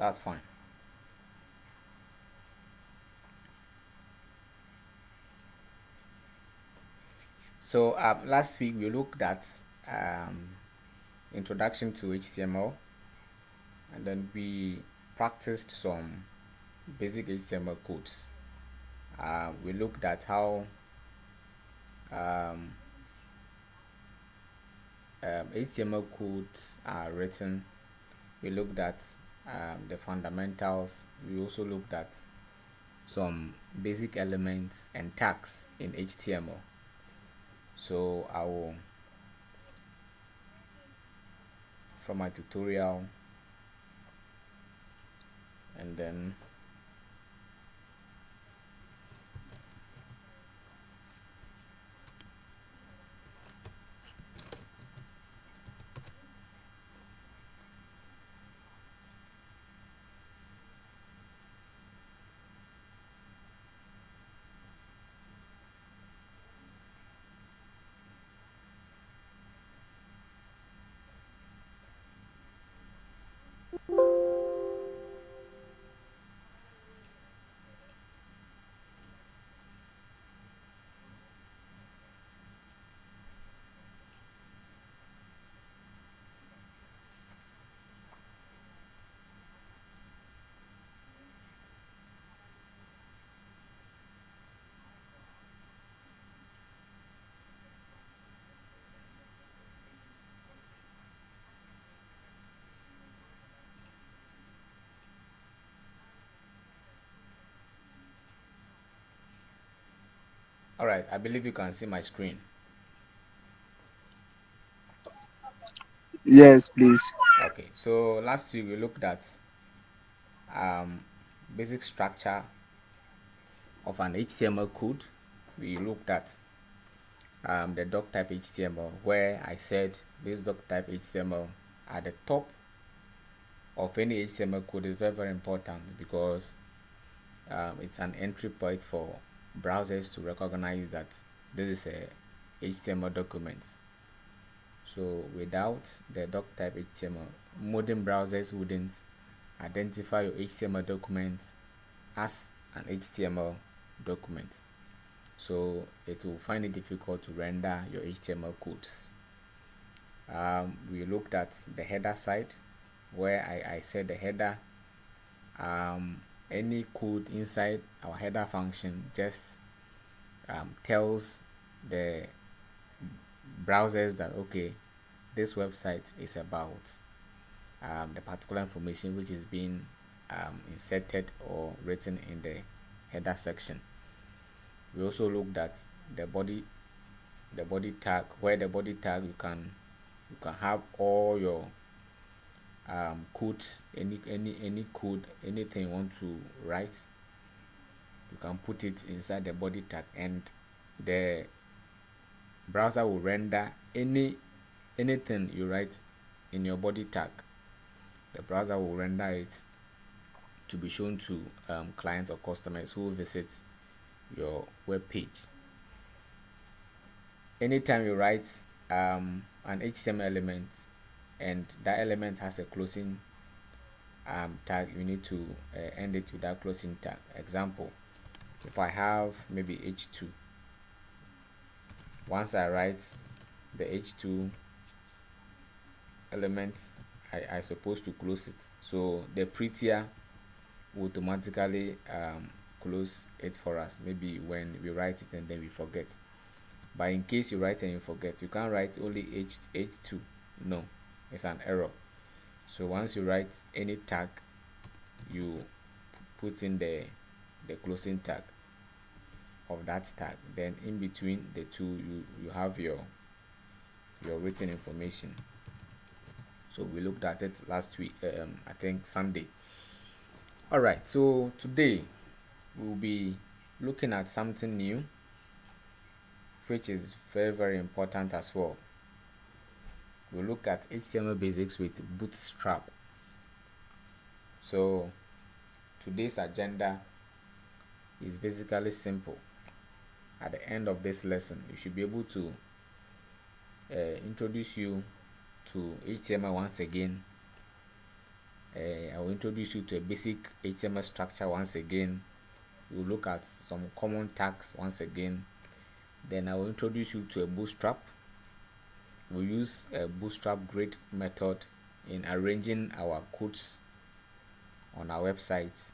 That's fine. So last week we looked at um, introduction to HTML, and then we practiced some basic HTML codes. We looked at how um, HTML codes are written. We looked at the fundamentals. We also looked at some basic elements and tags in HTML. So I will, from my tutorial, and then all right, I believe you can see my screen. Yes, please. Okay, so last week we looked at um, basic structure of an HTML code. We looked at the doc type HTML, where I said this doc type HTML at the top of any HTML code is very, very important because it's an entry point for browsers to recognize that this is a HTML document. So without the doc type HTML, modern browsers wouldn't identify your HTML document as an HTML document. So it will find it difficult to render your HTML codes. We looked at the header side where I said the header, any code inside our header function just tells the browsers that okay, this website is about the particular information which is being inserted or written in the header section. We also looked at the body tag, where the body tag you can have all your codes, any code, anything you want to write, you can put it inside the body tag, and the browser will render anything you write in your body tag. The browser will render it to be shown to clients or customers who visit your web page. Anytime you write an HTML element and that element has a closing tag, you need to end it with that closing tag. Example, if I have maybe h2, once I write the h2 element, I supposed to close it. So the prettier will automatically close it for us, maybe when we write it and then we forget. But in case you write and you forget, you can't write only h2. No, it's an error. So once you write any tag, you put in the closing tag of that tag. Then in between the two, you have your written information. So we looked at it last week, I think Sunday. All right, so today we'll be looking at something new, which is very, very important as well. We'll look at HTML basics with bootstrap. So today's agenda is basically simple. At the end of this lesson, you should be able to introduce you to HTML once again, I will introduce you to a basic HTML structure once again. We'll look at some common tags once again. Then I will introduce you to a bootstrap. We'll use a bootstrap grid method in arranging our codes on our website.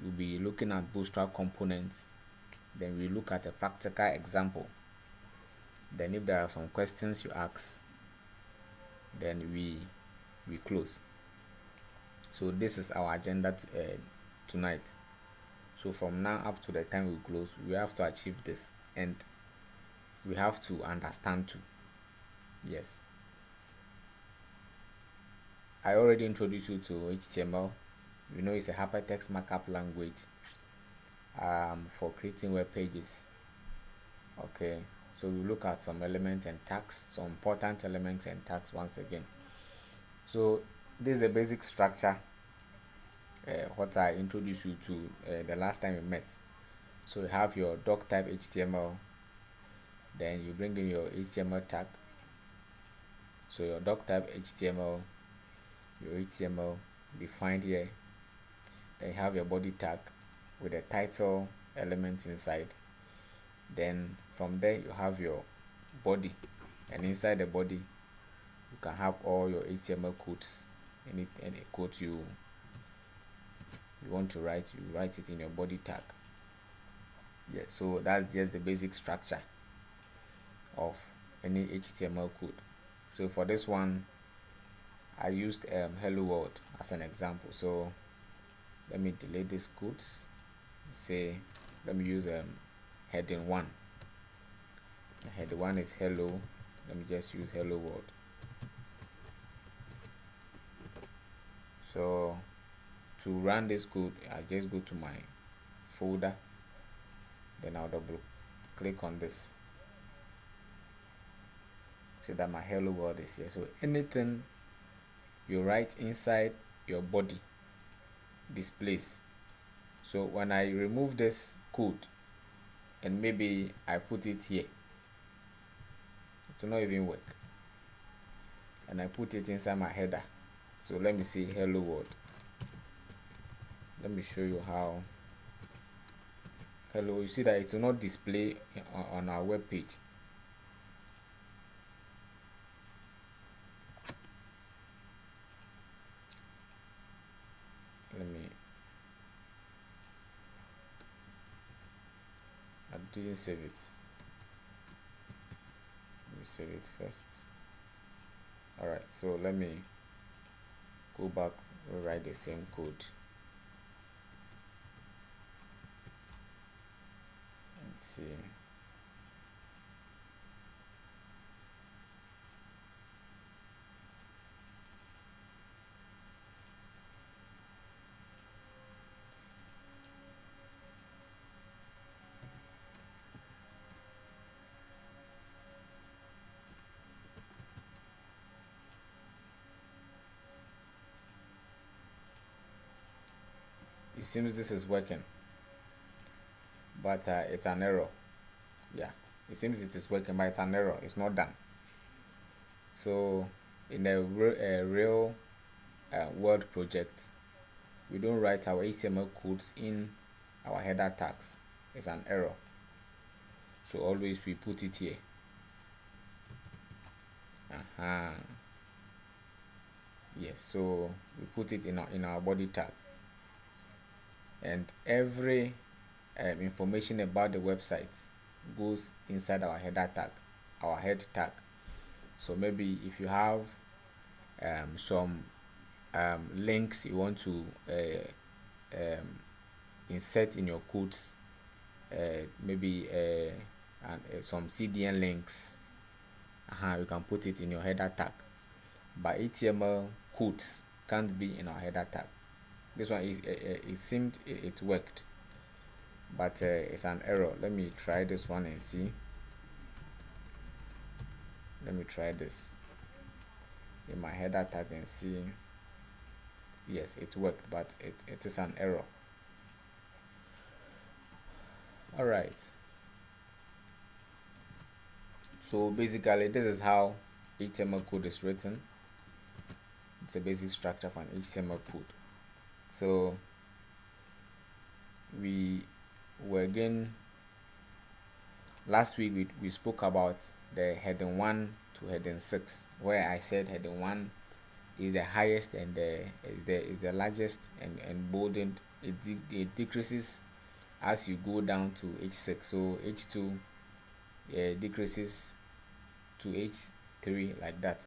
We'll be looking at bootstrap components. Then we look at a practical example. Then if there are some questions you ask, then we close. So this is our agenda tonight. So from now up to the time we close, we have to achieve this, and we have to understand too. Yes, I already introduced you to HTML. You know, it's a hypertext markup language for creating web pages. Okay, so we look at some elements and tags, some important elements and tags once again. So this is the basic structure what I introduced you to the last time we met. So you have your doc type HTML, then you bring in your HTML tag. So your doc type HTML, your HTML defined here. Then you have your body tag with a title element inside. Then from there you have your body, and inside the body you can have all your HTML codes. Any code you want to write, you write it in your body tag. Yeah, so that's just the basic structure of any HTML code. So for this one I used hello world as an example. So let me delete these codes. Say let me use heading 1. Heading 1 is hello. Let me just use hello world. So to run this code, I just go to my folder, then I'll double click on this. See that my hello world is here. So anything you write inside your body displays. So when I remove this code and maybe I put it here, it will not even work. And I put it inside my header. So let me see hello world. Let me show you how. Hello, you see that it will not display on our web page. I didn't save it. Let me save it first. Alright, so let me go back and write the same code. Let's see. It seems this is working, but it's an error. Yeah, it seems it is working, but it's an error. It's not done. So in a real world project, we don't write our HTML codes in our header tags. It's an error. So always we put it here. Yes, so we put it in our body tag, and every information about the website goes inside our header tag, our head tag. So maybe if you have some links you want to insert in your codes, maybe some CDN links, you can put it in your header tag. But HTML codes can't be in our header tag. This one is it seemed it worked, but it's an error. Let me try this one and see. Let me try this in my header tag and see. Yes, it worked, but it is an error. All right, so basically this is how HTML code is written. It's a basic structure of an HTML code. So we were again last week we spoke about the heading 1 to heading 6, where I said heading 1 is the highest and is the largest and boldened. It decreases as you go down to H6. So H2 decreases to H3 like that.